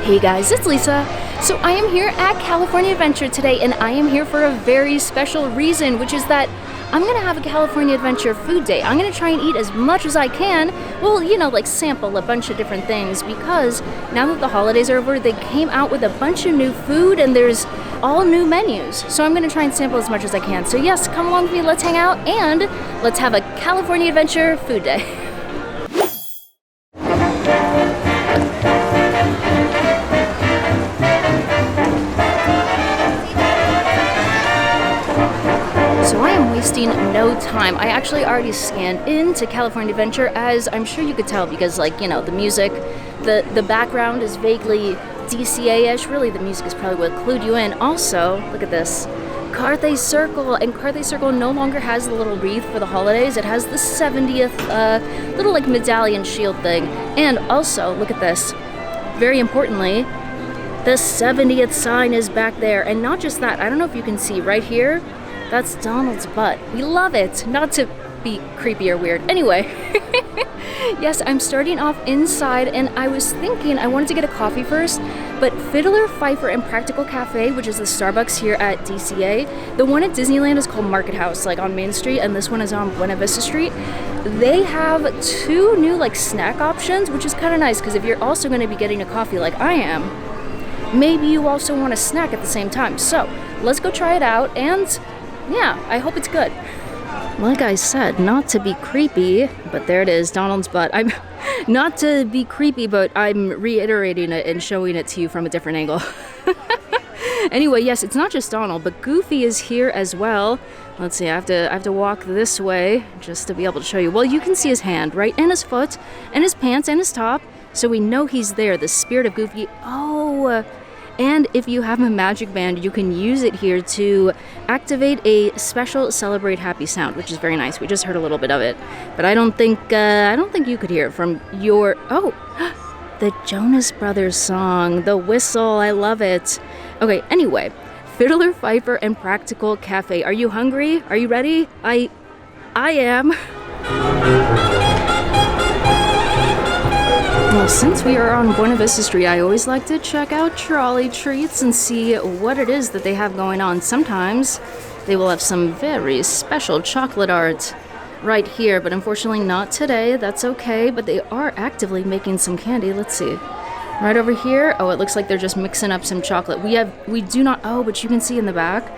Hey guys, it's Lisa. So I am here at California Adventure today, and I am here for a very special reason, which is that I'm gonna have a California Adventure food day. I'm gonna try and eat as much as I can. Well, you know, like sample a bunch of different things, because now that the holidays are over, they came out with a bunch of new food and there's all new menus. So I'm gonna try and sample as much as I can. So yes, come along with me, let's hang out and let's have a California Adventure food day. Wasting no time. I actually already scanned into California Adventure, as I'm sure you could tell, because the music, the background is vaguely DCA-ish. Really, the music is probably what clued you in. Also, look at this. Carthay Circle, and Carthay Circle no longer has the little wreath for the holidays. It has the 70th little medallion shield thing. And also, look at this. Very importantly, the 70th sign is back there. And not just that, I don't know if you can see right here, that's Donald's butt. We love it. Not to be creepy or weird. Anyway, yes, I'm starting off inside, and I was thinking I wanted to get a coffee first, but Fiddler, Fifer, and Practical Cafe, which is the Starbucks here at DCA, the one at Disneyland is called Market House, on Main Street, and this one is on Buena Vista Street. They have two new snack options, which is kind of nice, because if you're also going to be getting a coffee like I am, maybe you also want a snack at the same time. So let's go try it out, and yeah, I hope it's good. Like I said, not to be creepy, but there it is, Donald's butt. I'm not to be creepy, but I'm reiterating it and showing it to you from a different angle. Anyway, yes, it's not just Donald, but Goofy is here as well. Let's see, I have to walk this way just to be able to show you. Well, you can see his hand, right? And his foot, and his pants, and his top. So we know he's there, the spirit of Goofy. Oh, and if you have a magic band, you can use it here to activate a special Celebrate Happy sound, which is very nice. We just heard a little bit of it, but I don't think you could hear it from your... Oh, the Jonas Brothers song, the whistle, I love it. Okay, anyway, Fiddler, Fifer, and Practical Cafe. Are you hungry? Are you ready? I am. Well, since we are on Buena Vista Street, I always like to check out trolley treats and see what it is that they have going on. Sometimes they will have some very special chocolate art right here, but unfortunately not today. That's okay, but they are actively making some candy. Let's see. Right over here. Oh, it looks like they're just mixing up some chocolate. We do not, oh, but you can see in the back,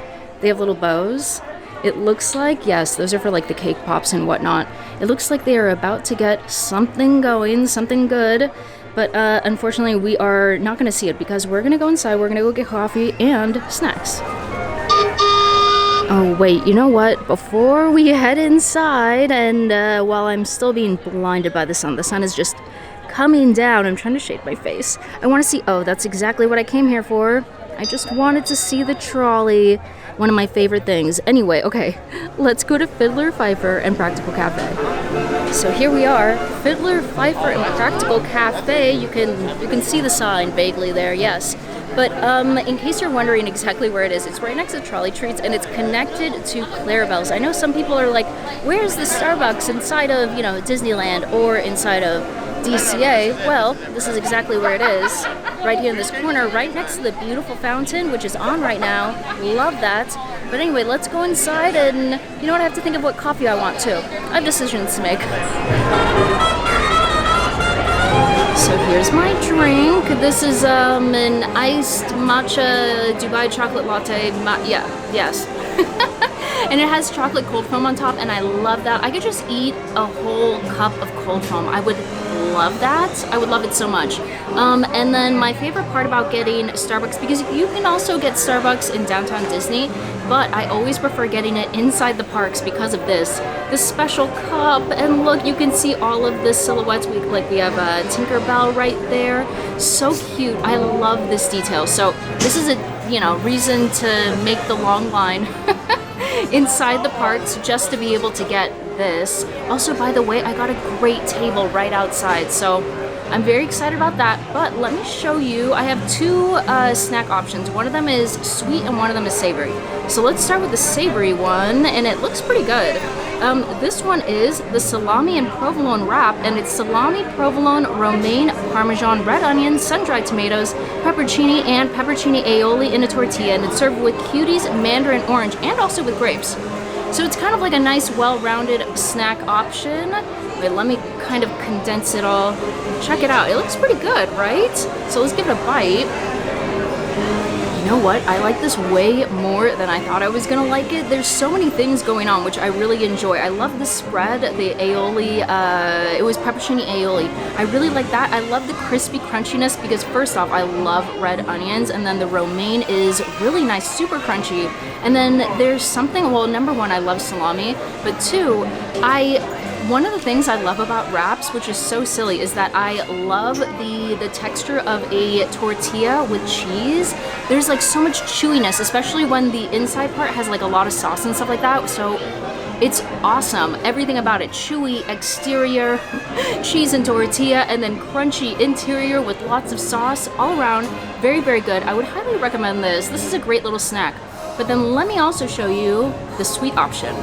they have little bows. It looks like, yes, those are for the cake pops and whatnot. It looks like they are about to get something going, something good. But unfortunately, we are not going to see it because we're going to go inside. We're going to go get coffee and snacks. Oh, wait, you know what? Before we head inside, and while I'm still being blinded by the sun is just coming down. I'm trying to shade my face. I want to see, oh, that's exactly what I came here for. I just wanted to see the trolley. One of my favorite things. Anyway, okay, let's go to Fiddler, Fifer, and Practical Cafe. So here we are, Fiddler, Fifer, and Practical Cafe. You can see the sign vaguely there, yes. But in case you're wondering exactly where it is, it's right next to Trolley Treats, and it's connected to Clarabelle's. I know some people are like, where's the Starbucks inside of, Disneyland or inside of DCA? Well, this is exactly where it is. Right here in this corner, right next to the beautiful fountain, which is on right now. Love that. But anyway, let's go inside, and you know what? I have to think of what coffee I want too. I have decisions to make. So here's my drink. This is an iced matcha Dubai chocolate latte. Yes. And it has chocolate cold foam on top, and I love that. I could just eat a whole cup of cold foam. I would love that. I would love it so much. And then my favorite part about getting Starbucks, because you can also get Starbucks in downtown Disney, but I always prefer getting it inside the parks because of this special cup. And look, you can see all of the silhouettes. We have Tinkerbell right there. So cute. I love this detail. So this is a reason to make the long line inside the parks just to be able to get this. Also, by the way, I got a great table right outside, so I'm very excited about that. But let me show you, I have two snack options. One of them is sweet and one of them is savory. So let's start with the savory one, and it looks pretty good. This one is the salami and provolone wrap, and it's salami, provolone, romaine, parmesan, red onions, sun-dried tomatoes, peppercini, and peppercini aioli in a tortilla, and it's served with cuties, mandarin orange, and also with grapes. So it's kind of like a nice, well-rounded snack option. Wait, let me kind of condense it all. Check it out. It looks pretty good, right? So let's give it a bite. You know what? I like this way more than I thought I was gonna like it. There's so many things going on, which I really enjoy. I love the spread, the aioli. It was peppercini aioli. I really like that. I love the crispy crunchiness because first off, I love red onions, and then the romaine is really nice, super crunchy. And then there's something, well, number one, I love salami, but two, one of the things I love about wraps, which is so silly, is that I love the texture of a tortilla with cheese. There's like so much chewiness, especially when the inside part has like a lot of sauce and stuff like that. So it's awesome. Everything about it. Chewy exterior, cheese and tortilla, and then crunchy interior with lots of sauce. All around, very, very good. I would highly recommend this. This is a great little snack. But then let me also show you the sweet option.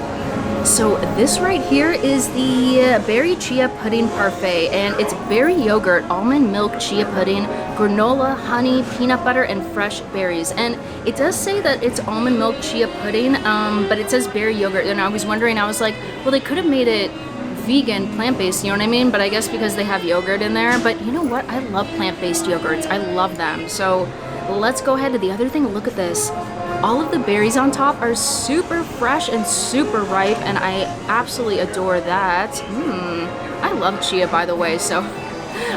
So this right here is the berry chia pudding parfait, and it's berry yogurt, almond milk chia pudding, granola, honey, peanut butter, and fresh berries. And it does say that it's almond milk chia pudding, but it says berry yogurt. And I was wondering, I was like, well, they could have made it vegan, plant-based, you know what I mean? But I guess because they have yogurt in there. But you know what? I love plant-based yogurts. I love them. So let's go ahead to the other thing. Look at this. All of the berries on top are super fresh and super ripe, and I absolutely adore that. I love chia, by the way, so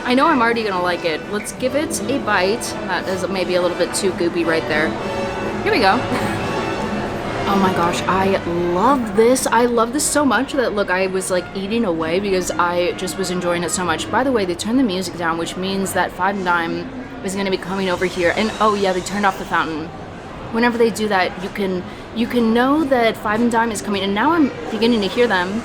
I know I'm already gonna like it. Let's give it a bite. That is maybe a little bit too goopy right there. Here we go. Oh my gosh, I love this. I love this so much that, look, I was like eating away because I just was enjoying it so much. By the way, they turned the music down, which means that Five and Dime is gonna be coming over here. And oh yeah, they turned off the fountain. Whenever they do that, you can know that Five and Dime is coming, and now I'm beginning to hear them.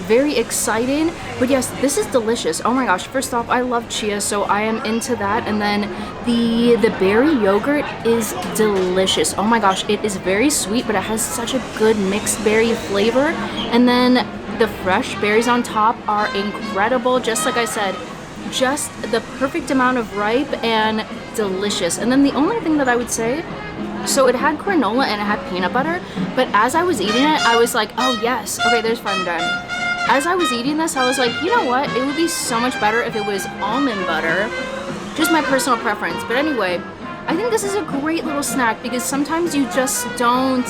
Very exciting. But yes, this is delicious. Oh my gosh, first off, I love chia, so I am into that. And then the berry yogurt is delicious. Oh my gosh, it is very sweet, but it has such a good mixed berry flavor. And then the fresh berries on top are incredible. Just like I said, just the perfect amount of ripe and delicious. And then the only thing that I would say, so it had granola and it had peanut butter, but as I was eating it, I was like, oh yes, okay, there's Five and Dime. As I was eating this, I was like, you know what? It would be so much better if it was almond butter. Just my personal preference. But anyway, I think this is a great little snack because sometimes you just don't,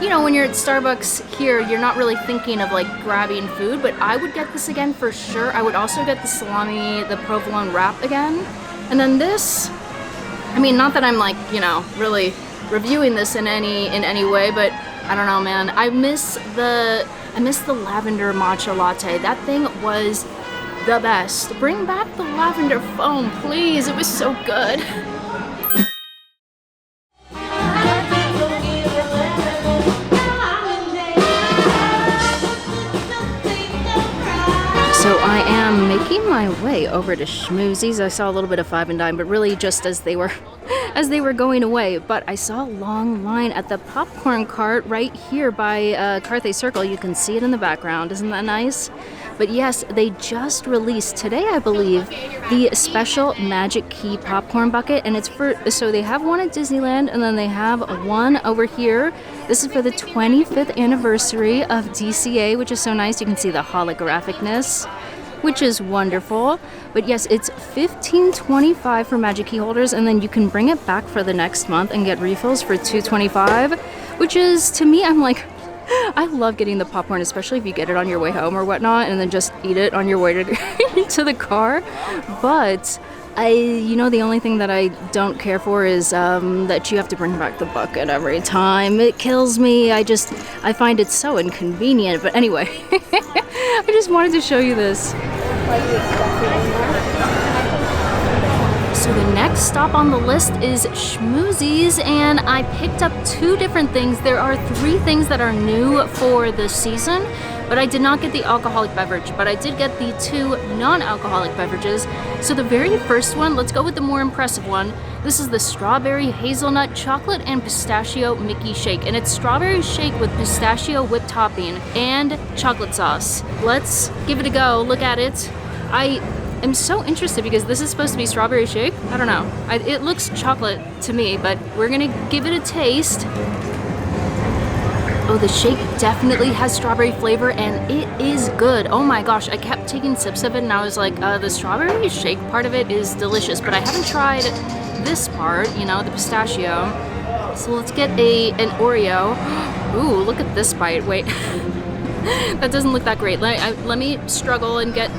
you know, when you're at Starbucks here, you're not really thinking of like grabbing food, but I would get this again for sure. I would also get the salami, the provolone wrap again. And then this, I mean, not that I'm like, you know, really reviewing this in any way, but I don't know, man. I miss the lavender matcha latte. That thing was the best. Bring back the lavender foam, please. It was so good. So I am making my way over to Schmoozie's. I saw a little bit of Five and Dime, but really just as they were going away. But I saw a long line at the popcorn cart right here by Carthay Circle. You can see it in the background. Isn't that nice? But yes, they just released today, I believe, the special Magic Key popcorn bucket, and it's so they have one at Disneyland, and then they have one over here. This is for the 25th anniversary of DCA, which is so nice. You can see the holographicness, which is wonderful. But yes, it's $15.25 for Magic Key holders, and then you can bring it back for the next month and get refills for $2.25, which is, to me, I'm like, I love getting the popcorn, especially if you get it on your way home or whatnot, and then just eat it on your way to the car. But you know, the only thing that I don't care for is that you have to bring back the bucket every time. It kills me. I find it so inconvenient. But anyway, I just wanted to show you this. So the next stop on the list is Schmoozie's, and I picked up two different things. There are three things that are new for the season, but I did not get the alcoholic beverage, but I did get the 2 non-alcoholic beverages. So the very first one, let's go with the more impressive one. This is the strawberry hazelnut chocolate and pistachio Mickey shake, and it's strawberry shake with pistachio whipped topping and chocolate sauce. Let's give it a go. Look at it. I am so interested because this is supposed to be strawberry shake. I don't know. It looks chocolate to me, but we're gonna give it a taste. Oh, the shake definitely has strawberry flavor and it is good. Oh my gosh, I kept taking sips of it and I was like, the strawberry shake part of it is delicious, but I haven't tried this part, you know, the pistachio. So let's get an Oreo. Ooh, look at this bite. Wait, that doesn't look that great. Let me struggle and get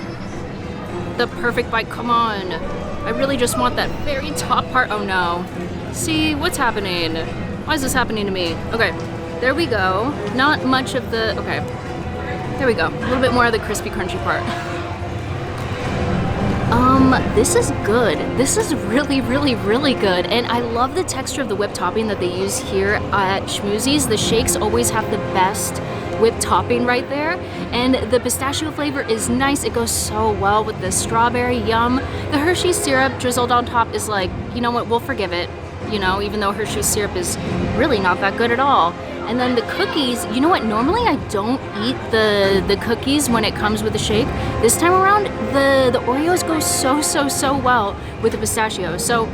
the perfect bite. Come on. I really just want that very top part. Oh no. See, what's happening? Why is this happening to me? Okay. There we go. Not much of the, okay. There we go. A little bit more of the crispy, crunchy part. This is good. This is really, really, really good. And I love the texture of the whipped topping that they use here at Schmoozie's. The shakes always have the best whipped topping right there. And the pistachio flavor is nice. It goes so well with the strawberry, yum. The Hershey syrup drizzled on top is like, you know what, we'll forgive it. You know, even though Hershey syrup is really not that good at all. And then the cookies, you know what, normally I don't eat the cookies when it comes with the shake. This time around, the Oreos go so well with the pistachio. So,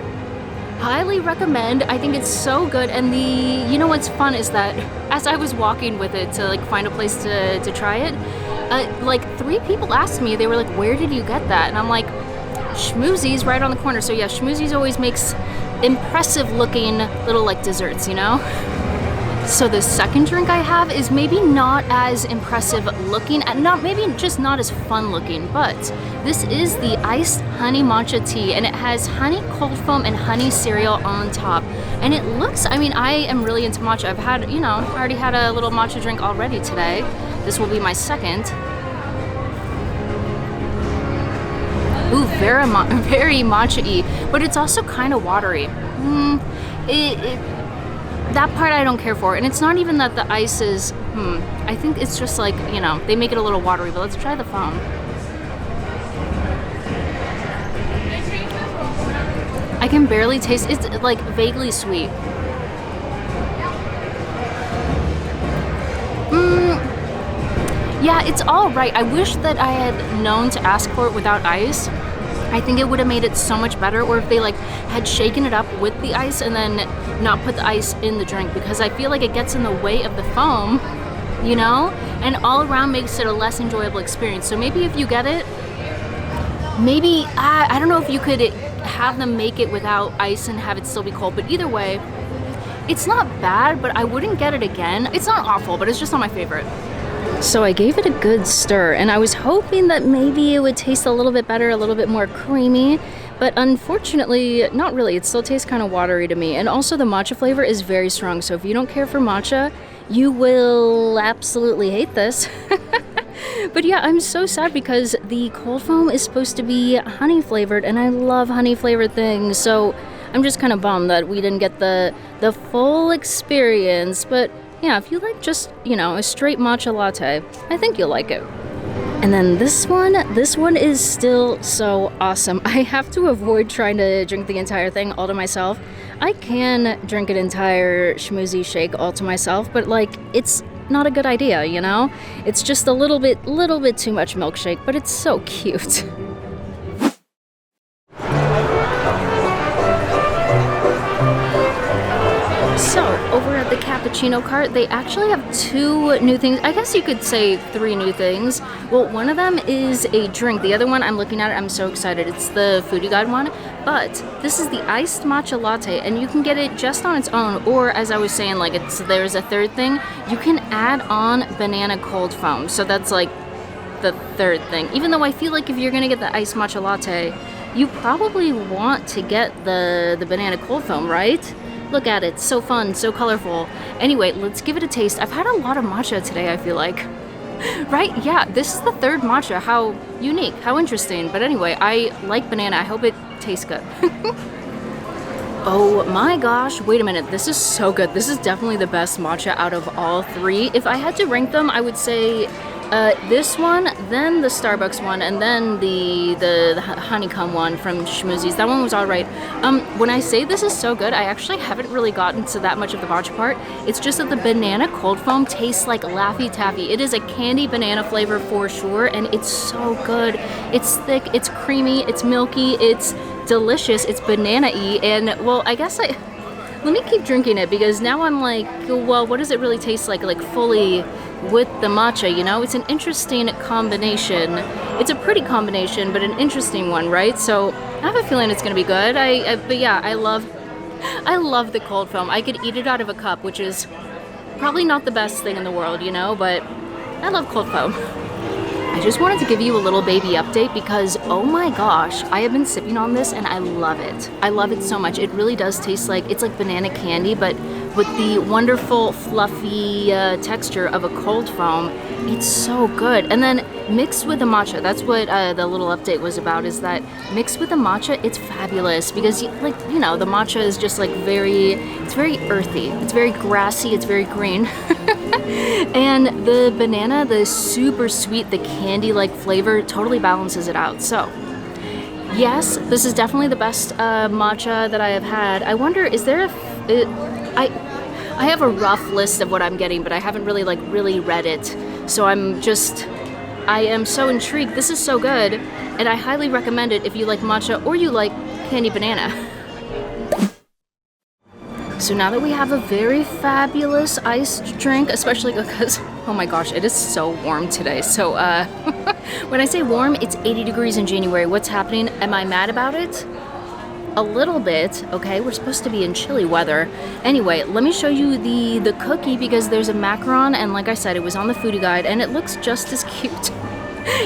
highly recommend. I think it's so good. And you know what's fun is that as I was walking with it to like find a place to try it, like 3 people asked me, they were like, where did you get that? And I'm like, Schmoozie's right on the corner. So yeah, Schmoozie's always makes impressive looking little like desserts, you know? So the second drink I have is maybe not as impressive looking, maybe just not as fun looking, but this is the iced honey matcha tea, and it has honey cold foam and honey cereal on top. And it looks, I mean, I am really into matcha. I've had, you know, I already had a little matcha drink already today. This will be my second. Ooh, very matcha-y, but it's also kind of watery. That part I don't care for, and it's not even that the ice is, I think it's just like, you know, they make it a little watery, but let's try the foam. I can barely taste, it's like vaguely sweet. Yeah, it's all right. I wish that I had known to ask for it without ice. I think it would have made it so much better, or if they like had shaken it up with the ice and then not put the ice in the drink, because I feel like it gets in the way of the foam, you know, and all around makes it a less enjoyable experience. So maybe if you get it, maybe I don't know if you could have them make it without ice and have it still be cold, but either way, it's not bad, but I wouldn't get it again. It's not awful, but it's just not my favorite. So I gave it a good stir, and I was hoping that maybe it would taste a little bit better, a little bit more creamy, but unfortunately, not really. It still tastes kind of watery to me, and also the matcha flavor is very strong, so if you don't care for matcha, you will absolutely hate this. But yeah, I'm so sad because the cold foam is supposed to be honey flavored, and I love honey flavored things, so I'm just kind of bummed that we didn't get the full experience, but yeah, if you like just, you know, a straight matcha latte, I think you'll like it. And then this one is still so awesome. I have to avoid trying to drink the entire thing all to myself. I can drink an entire Schmoozie shake all to myself, but like, it's not a good idea, you know? It's just a little bit too much milkshake, but it's so cute. So, over at the Cappuccino cart, they actually have 2 new things. I guess you could say 3 new things. Well, one of them is a drink. The other one, I'm looking at it, I'm so excited. It's the Foodie Guide one. But this is the iced matcha latte, and you can get it just on its own, or as I was saying, like there's a third thing. You can add on banana cold foam. So that's like the third thing. Even though I feel like if you're gonna get the iced matcha latte, you probably want to get the banana cold foam, right? Look at it, so fun, so colorful. Anyway, let's give it a taste. I've had a lot of matcha today, I feel like. Right? Yeah, this is the 3rd matcha. How unique, how interesting. But anyway, I like banana. I hope it tastes good. Oh my gosh, wait a minute. This is so good. This is definitely the best matcha out of all 3. If I had to rank them, I would say This one, then the Starbucks one, and then the honeycomb one from Schmoozie's. That one was all right. When I say this is so good, I actually haven't really gotten to that much of the matcha part. It's just that the banana cold foam tastes like Laffy Taffy. It is a candy banana flavor for sure, and it's so good. It's thick, it's creamy, it's milky, it's delicious, it's banana-y, and well, I guess let me keep drinking it because now I'm like, well, what does it really taste like fully with the matcha, you know? It's an interesting combination. It's a pretty combination, but an interesting one, right? So I have a feeling it's gonna be good. But yeah, I love the cold foam. I could eat it out of a cup, which is probably not the best thing in the world, you know, but I love cold foam. I just wanted to give you a little baby update because, oh my gosh, I have been sipping on this and I love it. I love it so much. It really does taste like, it's like banana candy, but with the wonderful fluffy texture of a cold foam. It's so good. And then mixed with the matcha, that's what the little update was about, is that mixed with the matcha, it's fabulous because, like, you know, the matcha is just like it's very earthy. It's very grassy, it's very green. And the banana, the super sweet, the candy-like flavor totally balances it out. So yes, this is definitely the best matcha that I have had. I wonder, is there I have a rough list of what I'm getting, but I haven't really read it. So I am so intrigued. This is so good, and I highly recommend it if you like matcha or you like candy banana. So now that we have a very fabulous iced drink, especially because, oh my gosh, it is so warm today. So when I say warm, it's 80 degrees in January. What's happening? Am I mad about it? A little bit, okay? We're supposed to be in chilly weather. Anyway, let me show you the cookie because there's a macaron, and like I said, it was on the foodie guide, and it looks just as cute.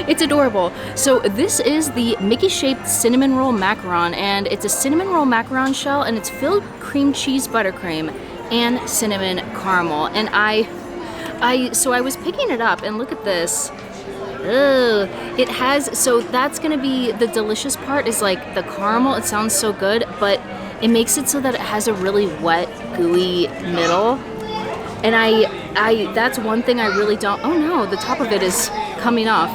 It's adorable. So this is the Mickey-shaped cinnamon roll macaron, and it's a cinnamon roll macaron shell, and it's filled with cream cheese buttercream and cinnamon caramel. And so I was picking it up, and look at this. Ugh. It has, so that's gonna be the delicious part, is like the caramel. It sounds so good, but it makes it so that it has a really wet, gooey middle. And that's one thing I really don't, oh no, the top of it is coming off.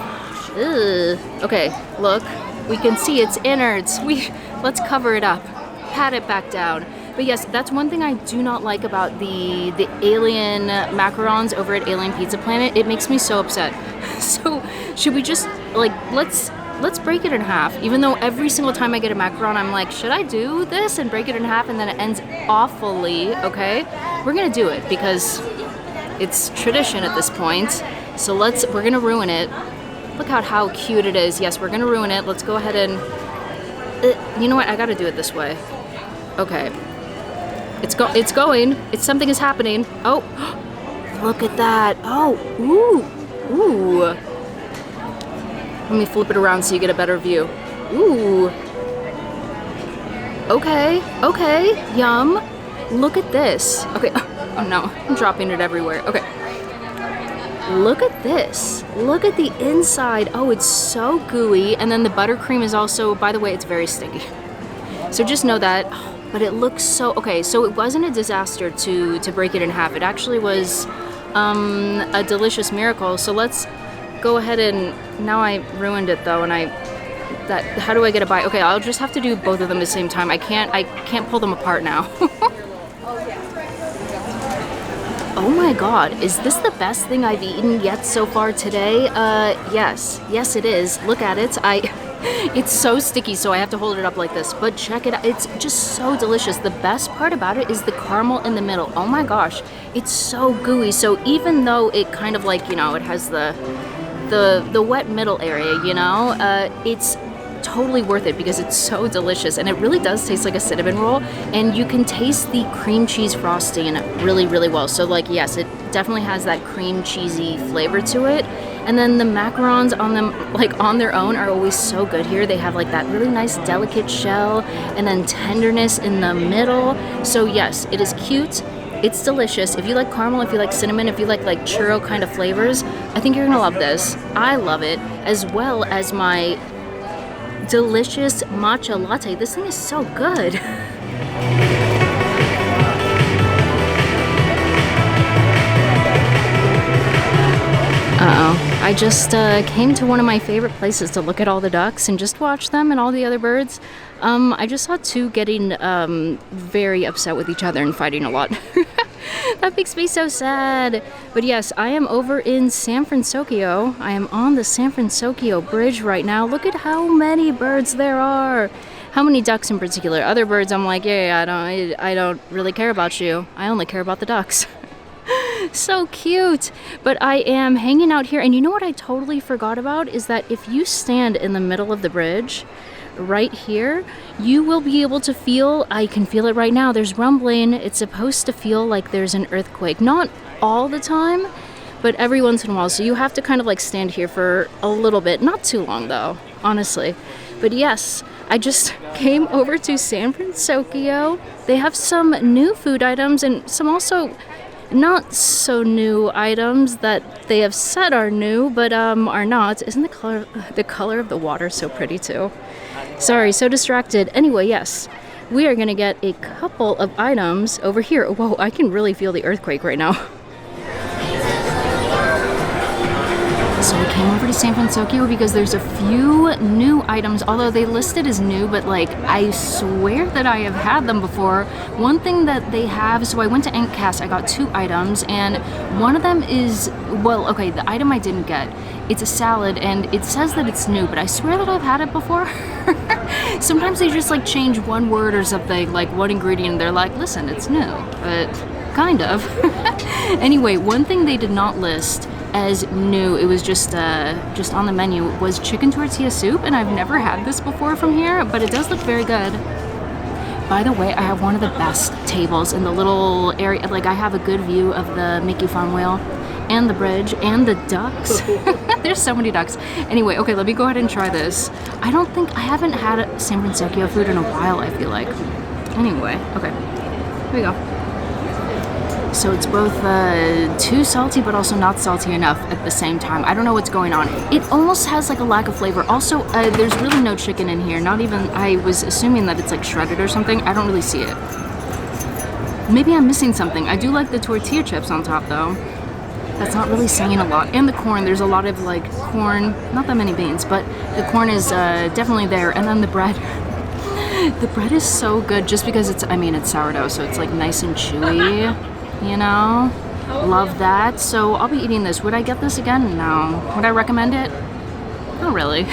Ugh. Okay, look, we can see its innards. Let's cover it up, pat it back down. But yes, that's one thing I do not like about the alien macarons over at Alien Pizza Planet. It makes me so upset. So should we just, like, let's break it in half. Even though every single time I get a macaron, I'm like, should I do this and break it in half? And then it ends awfully, okay? We're gonna do it because it's tradition at this point. So we're gonna ruin it. Look out how cute it is. Yes, we're gonna ruin it. Let's go ahead and, you know what? I gotta do it this way. Okay. It's going. Something is happening. Oh, look at that. Oh, ooh. Let me flip it around so you get a better view. Ooh. Okay, yum. Look at this. Okay, oh no, I'm dropping it everywhere. Okay. Look at this. Look at the inside. Oh, it's so gooey. And then the buttercream is also, by the way, it's very sticky. So just know that. But it looks so, okay, so it wasn't a disaster to break it in half. It actually was a delicious miracle. So let's go ahead and, now I ruined it though, and how do I get a bite? Okay, I'll just have to do both of them at the same time. I can't pull them apart now. Oh my god, is this the best thing I've eaten yet so far today? Yes it is. Look at it. It's so sticky, so I have to hold it up like this, but check it out. It's just so delicious. The best part about it is the caramel in the middle. Oh my gosh, it's so gooey. So even though it kind of, like, you know, it has the wet middle area, you know, it's totally worth it because it's so delicious, and it really does taste like a cinnamon roll, and you can taste the cream cheese frosting really, really well. So, like, yes, it definitely has that cream cheesy flavor to it. And then the macarons on them, like, on their own are always so good here. They have like that really nice delicate shell and then tenderness in the middle. So yes, it is cute. It's delicious. If you like caramel, if you like cinnamon, if you like churro kind of flavors, I think you're gonna love this. I love it, as well as my delicious matcha latte. This thing is so good. Uh-oh. I just came to one of my favorite places to look at all the ducks and just watch them and all the other birds. I just saw two getting very upset with each other and fighting a lot. That makes me so sad. But yes, I am over in San Fransokyo. I am on the San Fransokyo Bridge right now. Look at how many birds there are. How many ducks in particular? Other birds, I'm like, yeah, I don't really care about you. I only care about the ducks. So cute. But I am hanging out here, and you know what I totally forgot about is that if you stand in the middle of the bridge right here, you will be able to feel, I can feel it right now, there's rumbling. It's supposed to feel like there's an earthquake. Not all the time, but every once in a while. So you have to kind of like stand here for a little bit. Not too long though, honestly. But yes, I just came over to San Fransokyo. They have some new food items and some also not so new items that they have said are new, but are not. Isn't the color of the water so pretty too? Sorry, so distracted. Anyway, yes, we are gonna get a couple of items over here. Whoa, I can really feel the earthquake right now. So we came over to San Fransokyo because there's a few new items, although they listed as new, but like I swear that I have had them before. One thing that they have, so I went to Encast, I got two items, and one of them is, well, okay, the item I didn't get, it's a salad, and it says that it's new, but I swear that I've had it before. Sometimes they just like change one word or something, like one ingredient, and they're like, listen, it's new, but kind of. Anyway, one thing they did not list as new, it was just on the menu, was chicken tortilla soup, and I've never had this before from here, but it does look very good. By the way, I have one of the best tables in the little area, like I have a good view of the Mickey Farm Wheel and the bridge and the ducks. There's so many ducks. Anyway, okay, let me go ahead and try this. I haven't had San Fransokyo food in a while, I feel like. Anyway, okay, here we go. So it's both too salty but also not salty enough at the same time. I don't know what's going on. It almost has like a lack of flavor. Also, there's really no chicken in here. Not even, I was assuming that it's like shredded or something. I don't really see it. Maybe I'm missing something. I do like the tortilla chips on top though. That's not really saying a lot. And the corn, there's a lot of like corn, not that many beans, but the corn is definitely there. And then the bread. The bread is so good just because it's sourdough, so it's like nice and chewy. You know, love that. So I'll be eating this. Would I get this again? No. Would I recommend it? Not really.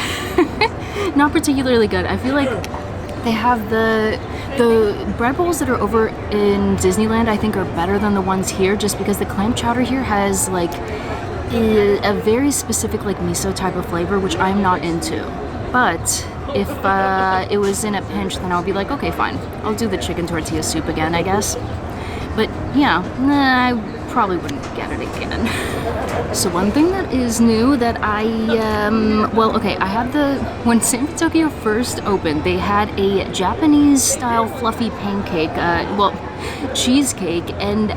Not particularly good. I feel like they have the bread bowls that are over in Disneyland, I think, are better than the ones here, just because the clam chowder here has like a very specific like miso type of flavor, which I'm not into. But if it was in a pinch, then I'll be like, okay, fine, I'll do the chicken tortilla soup again, I guess. But yeah, I probably wouldn't get it again. So one thing that is new that I had when San Fransokyo first opened, they had a Japanese style fluffy pancake, cheesecake, and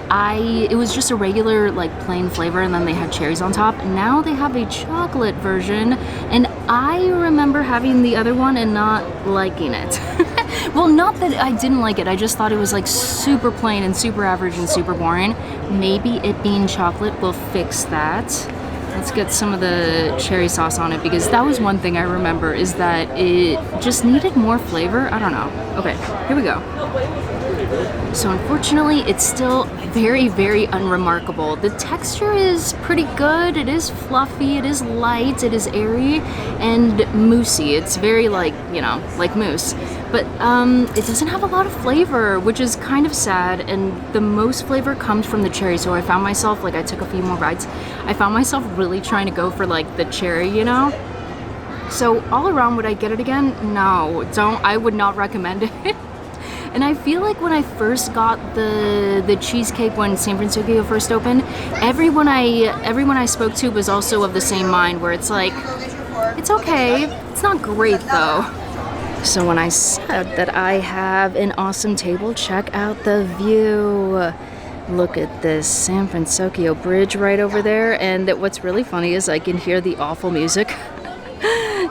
it was just a regular like plain flavor, and then they had cherries on top. Now they have a chocolate version, and I remember having the other one and not liking it. Well, not that I didn't like it, I just thought it was like super plain and super average and super boring. Maybe it being chocolate will fix that. Let's get some of the cherry sauce on it, because that was one thing I remember, is that it just needed more flavor. I don't know. Okay, here we go. So unfortunately, it's still very, very unremarkable. The texture is pretty good. It is fluffy, it is light, it is airy, and moussey. It's very like mousse. But it doesn't have a lot of flavor, which is kind of sad, and the most flavor comes from the cherry. So I found myself, I took a few more bites, I found myself really trying to go for like the cherry, you know? So all around, would I get it again? No, I would not recommend it. And I feel like when I first got the cheesecake when San Fransokyo first opened, everyone I spoke to was also of the same mind, where it's like, it's okay, it's not great though. So when I said that I have an awesome table, check out the view. Look at this San Fransokyo bridge right over there, and what's really funny is I can hear the awful music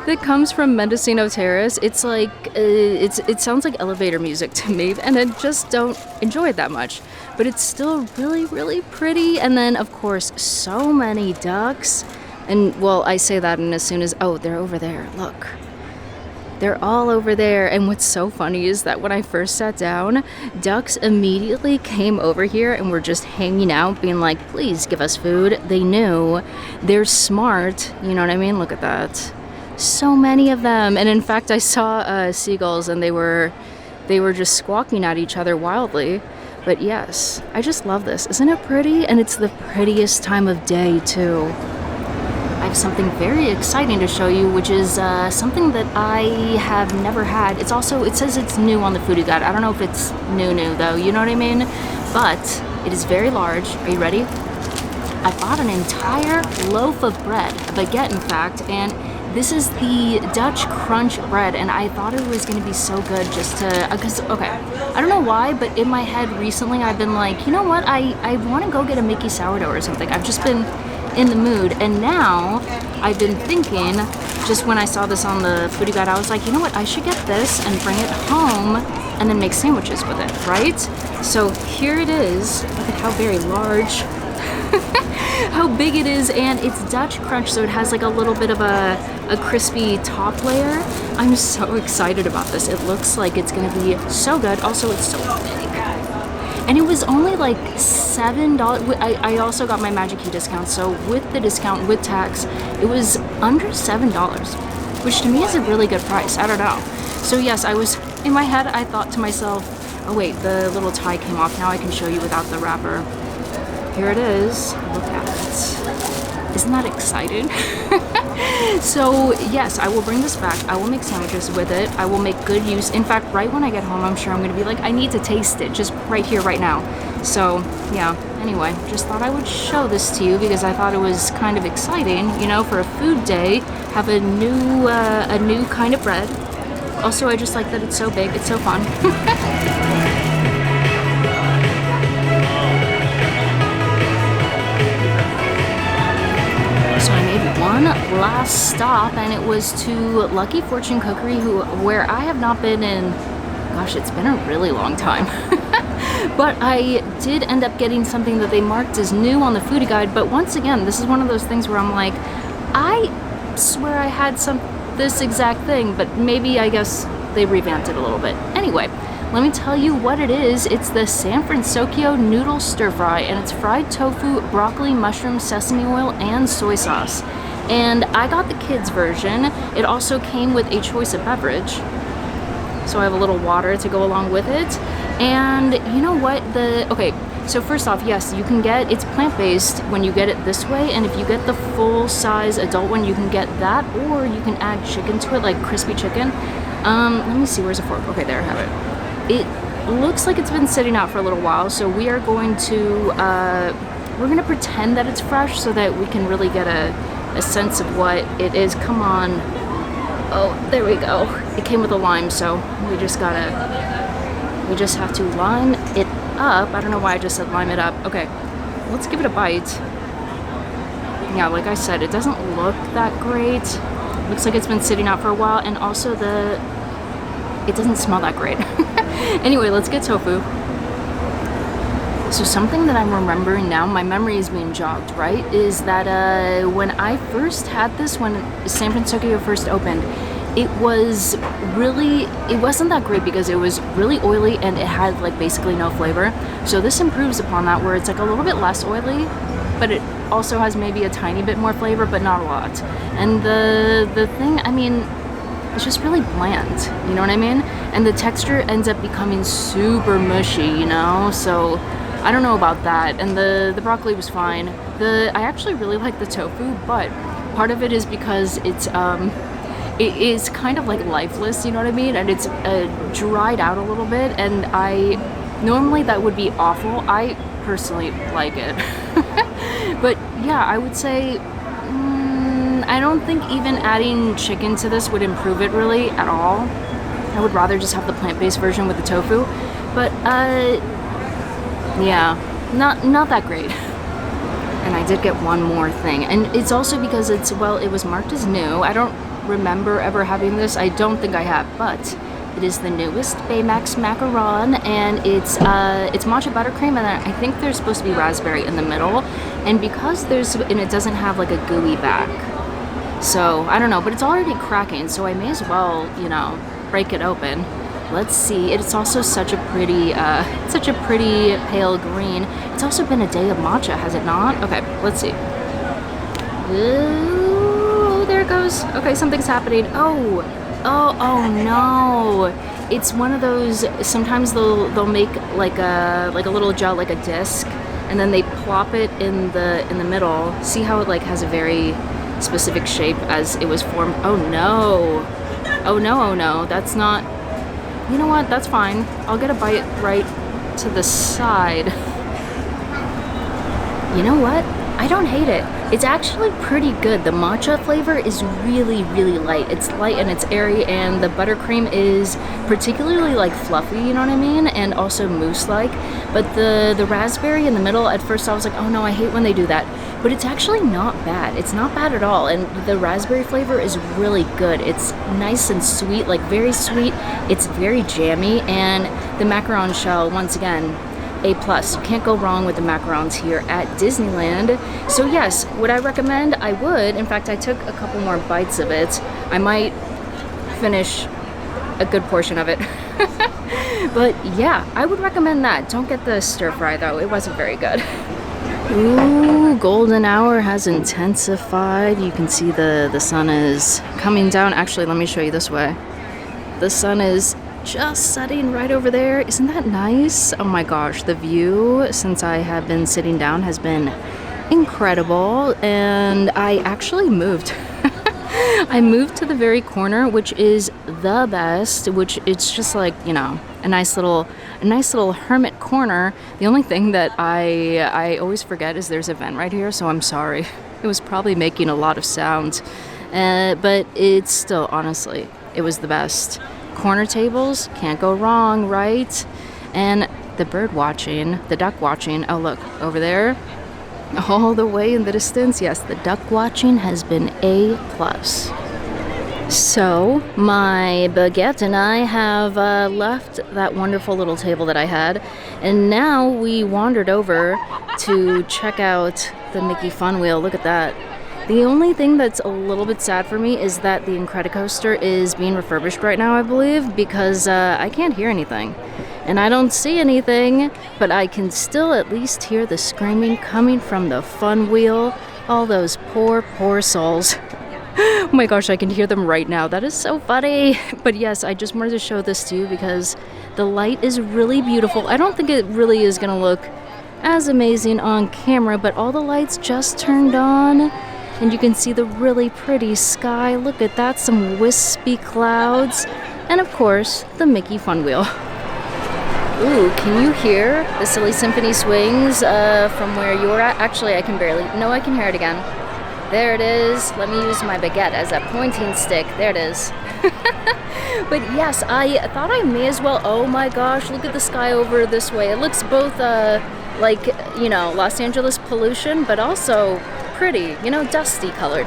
that comes from Mendocino Terrace. It's like, it sounds like elevator music to me, and I just don't enjoy it that much. But it's still really, really pretty. And then, of course, so many ducks. And, well, I say that, and as soon as, oh, they're over there, look. They're all over there. And what's so funny is that when I first sat down, ducks immediately came over here and were just hanging out, being like, please give us food. They knew. They're smart. You know what I mean? Look at that. So many of them. And in fact, I saw seagulls, and they were just squawking at each other wildly. But yes, I just love this. Isn't it pretty? And it's the prettiest time of day, too. I have something very exciting to show you, which is something that I have never had. It says it's new on the foodie guide. I don't know if it's new though, you know what I mean? But it is very large. Are you ready? I bought an entire loaf of bread, a baguette in fact, and this is the Dutch crunch bread, and I thought it was going to be so good just to, okay, I don't know why, but in my head recently I've been like, you know what, I want to go get a Mickey sourdough or something. I've just been in the mood, and now I've been thinking, just when I saw this on the foodie guide, I was like, you know what, I should get this and bring it home and then make sandwiches with it, right? So here it is. Look at how very large, how big it is, and it's Dutch crunch, so it has like a little bit of a crispy top layer. I'm so excited about this. It looks like it's gonna be so good. Also, it's so big. And it was only like $7. I also got my Magic Key discount, so with the discount, with tax, it was under $7, which to me is a really good price. I don't know. So yes, I was, in my head, I thought to myself, oh wait, the little tie came off. Now I can show you without the wrapper. Here it is. Look at it. Isn't that exciting? So yes, I will bring this back. I will make sandwiches with it. I will make good use. In fact, right when I get home, I'm sure I'm going to be like, I need to taste it just right here, right now. So yeah, anyway, just thought I would show this to you because I thought it was kind of exciting, you know, for a food day, have a new kind of bread. Also, I just like that it's so big. It's so fun. So I made one last stop, and it was to Lucky Fortune Cookery, where I have not been in, gosh, it's been a really long time. But I did end up getting something that they marked as new on the foodie guide. But once again, this is one of those things where I'm like, I swear I had this exact thing, but maybe I guess they revamped it a little bit. Anyway, let me tell you what it is. It's the San Fransokyo noodle stir fry, and it's fried tofu, broccoli, mushroom, sesame oil, and soy sauce. And I got the kids version. It also came with a choice of beverage. So I have a little water to go along with it. And you know what? Okay, so first off, yes, you can get, it's plant-based when you get it this way, and if you get the full-size adult one, you can get that, or you can add chicken to it, like crispy chicken. Let me see, where's the fork? Okay, there, I have it. It looks like it's been sitting out for a little while, so we are going to, we're gonna pretend that it's fresh so that we can really get a sense of what it is. Come on. Oh, there we go. It came with a lime, so we just have to line it up. I don't know why I just said lime it up. Okay, let's give it a bite. Yeah, like I said, it doesn't look that great. Looks like it's been sitting out for a while, and also it doesn't smell that great. Anyway, let's get tofu. So something that I'm remembering now, my memory is being jogged, right? Is that when I first had this, when San Fransokyo first opened, it wasn't that great because it was really oily and it had like basically no flavor. So this improves upon that, where it's like a little bit less oily, but it also has maybe a tiny bit more flavor, but not a lot. And the thing, I mean, it's just really bland, you know what I mean? And the texture ends up becoming super mushy, you know? So I don't know about that. And the broccoli was fine. I actually really like the tofu, but part of it is because it is kind of like lifeless, you know what I mean? And it's dried out a little bit, and normally that would be awful. I personally like it. But yeah, I would say, I don't think even adding chicken to this would improve it really at all. I would rather just have the plant-based version with the tofu. But yeah, not that great. And I did get one more thing, and it's also because it was marked as new. I don't remember ever having this. I don't think I have, but It is the newest Baymax Macaron, and it's matcha buttercream, and I think there's supposed to be raspberry in the middle. And because it doesn't have like a gooey back, so I don't know, but it's already cracking, so I may as well, you know, break it open. Let's see. It's also such a pretty pale green. It's also been a day of matcha, has it not? Okay, let's see. Ooh, there it goes. Okay, something's happening. Oh no! It's one of those. Sometimes they'll make like a little gel, like a disc, and then they plop it in the middle. See how it like has a very specific shape as it was formed. Oh no! Oh no! That's not. You know what? That's fine. I'll get a bite right to the side. You know what? I don't hate it. It's actually pretty good. The matcha flavor is really, really light. It's light and it's airy, and the buttercream is particularly like fluffy, you know what I mean? And also mousse-like. But the raspberry in the middle, at first I was like, oh no, I hate when they do that. But it's actually not bad. It's not bad at all. And the raspberry flavor is really good. It's nice and sweet, like very sweet. It's very jammy. And the macaron shell, once again, A+. You can't go wrong with the macarons here at Disneyland. So yes, would I recommend? I would. In fact, I took a couple more bites of it. I might finish a good portion of it. But yeah, I would recommend that. Don't get the stir fry though. It wasn't very good. Ooh, golden hour has intensified. You can see the sun is coming down. Actually, let me show you this way. The sun is just setting right over there. Isn't that nice? Oh my gosh, the view since I have been sitting down has been incredible. And I actually moved. I moved to the very corner, which is the best, which it's just like, you know, a nice little hermit corner. The only thing that I always forget is there's a vent right here, so I'm sorry. It was probably making a lot of sound. But it's still, honestly, it was the best. Corner tables, can't go wrong, right? And the bird watching, the duck watching. Oh, look, over there. All the way in the distance, yes, the duck watching has been A+. So, my baguette and I have left that wonderful little table that I had, and now we wandered over to check out the Mickey Fun Wheel. Look at that. The only thing that's a little bit sad for me is that the Incredicoaster is being refurbished right now, I believe, because I can't hear anything. And I don't see anything, but I can still at least hear the screaming coming from the Fun Wheel. All those poor, poor souls. Oh my gosh, I can hear them right now. That is so funny. But yes, I just wanted to show this to you because the light is really beautiful. I don't think it really is going to look as amazing on camera, but all the lights just turned on. And you can see the really pretty sky. Look at that, some wispy clouds. And of course, the Mickey Fun Wheel. Ooh, can you hear the Silly Symphony swings from where you're at? Actually, I can barely. No, I can hear it again. There it is. Let me use my baguette as a pointing stick. There it is. But yes, I thought I may as well. Oh my gosh, look at the sky over this way. It looks both like, you know, Los Angeles pollution, but also pretty, you know, dusty colored.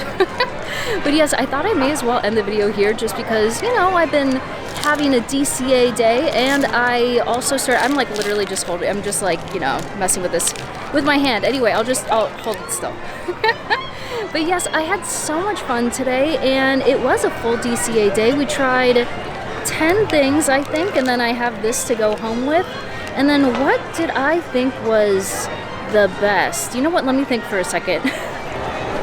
But yes, I thought I may as well end the video here just because, you know, I've been having a DCA day, and I also I'm like literally just holding, I'm just like, you know, messing with this with my hand. Anyway, I'll hold it still. But yes, I had so much fun today, and it was a full DCA day. We tried 10 things, I think, and then I have this to go home with. And then what did I think was the best? You know what? Let me think for a second.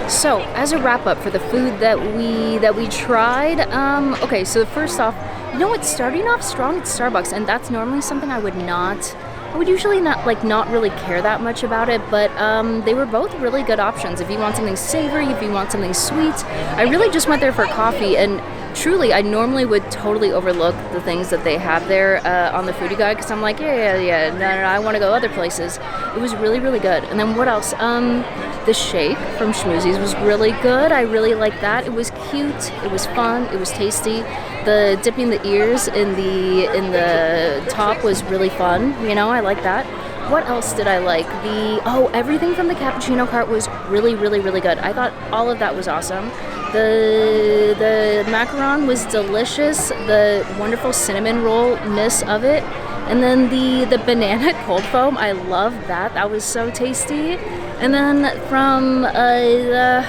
So, as a wrap up for the food that we tried, okay, so first off, you know what, starting off strong at Starbucks, and that's normally something I would usually not really care that much about it, but they were both really good options. If you want something savory, if you want something sweet, I really just went there for coffee, and truly, I normally would totally overlook the things that they have there on the foodie guide, because I'm like, yeah, no, I want to go other places. It was really, really good. And then what else? The shake from Schmoozie's was really good. I really liked that. It was cute. It was fun. It was tasty. The dipping the ears in the top was really fun. You know, I like that. What else did I like? Everything from the cappuccino cart was really, really, really good. I thought all of that was awesome. The macaron was delicious. The wonderful cinnamon roll-ness of it. And then the banana cold foam, I love that. That was so tasty. And then from I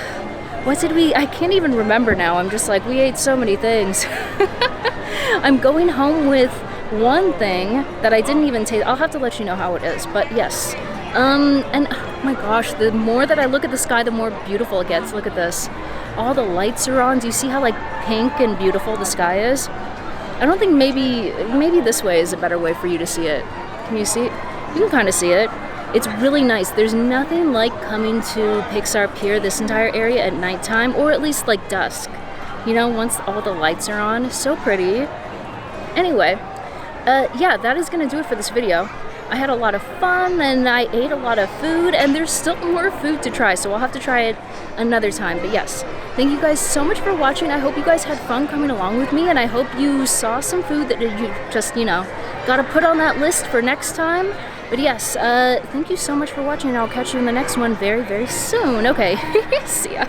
can't even remember now. I'm just like, we ate so many things. I'm going home with one thing that I didn't even taste. I'll have to let you know how it is, but yes. And oh my gosh, the more that I look at the sky, the more beautiful it gets. Look at this. All the lights are on. Do you see how like pink and beautiful the sky is? I don't think maybe this way is a better way for you to see it. Can you see it? You can kind of see it. It's really nice. There's nothing like coming to Pixar Pier, this entire area, at nighttime, or at least like dusk. You know, once all the lights are on. So pretty. Anyway, yeah, that is going to do it for this video. I had a lot of fun and I ate a lot of food, and there's still more food to try, so I'll have to try it another time. But yes, thank you guys so much for watching. I hope you guys had fun coming along with me, and I hope you saw some food that you just, you know, gotta put on that list for next time. But yes, thank you so much for watching, and I'll catch you in the next one very, very soon. Okay, see ya.